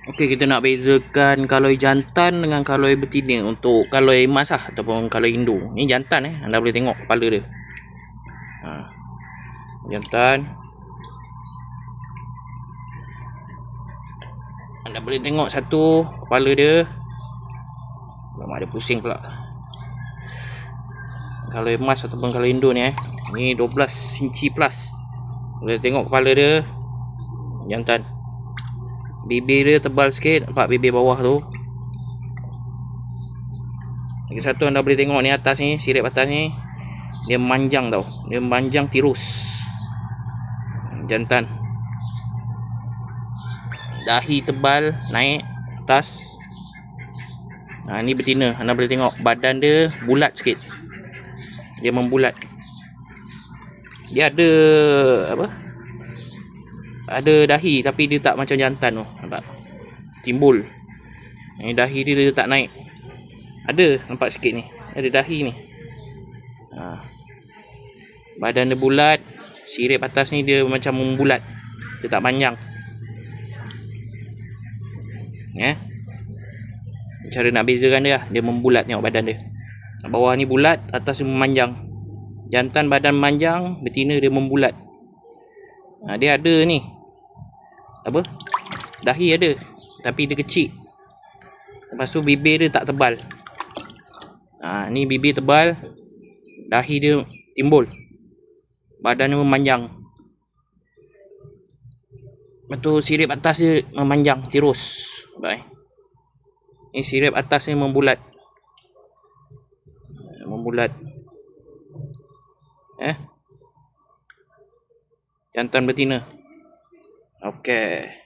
Okey, kita nak bezakan kaloi jantan dengan kaloi betina untuk kaloi emas lah ataupun kaloi Indo. Ni jantan anda boleh tengok kepala dia. Jantan. Anda boleh tengok satu kepala dia. Lama ada pusing pula. Kaloi emas ataupun kaloi Indo ni ni 12 inci plus. Boleh tengok kepala dia. Jantan. Bibir dia tebal sikit, nampak bibir bawah tu. Lagi satu anda boleh tengok ni atas ni, sirip atas ni. Dia memanjang tau. Dia memanjang tirus. Jantan. Dahi tebal naik atas. Ni betina, anda boleh tengok badan dia bulat sikit. Dia membulat. Dia ada apa? Ada dahi tapi dia tak macam jantan tu, nampak? Timbul. Ni dahi dia tak naik. Ada, nampak sikit ni. Ada dahi ni. Badan dia bulat, sirip atas ni dia macam membulat. Dia tak panjang. Cara nak bezakan dia, dia membulat tengok badan dia. Bawah ni bulat, atas ni memanjang. Jantan badan memanjang, betina dia membulat. Dia ada ni. Apa? Dahi ada, tapi dia kecil. Lepas tu bibir dia tak tebal. Ni bibir tebal, dahi dia timbul. Badan dia memanjang. Lepas tu sirip atas dia memanjang, tirus. Baik. Ni sirip atas ni membulat. Membulat. Jantan betina. Okey.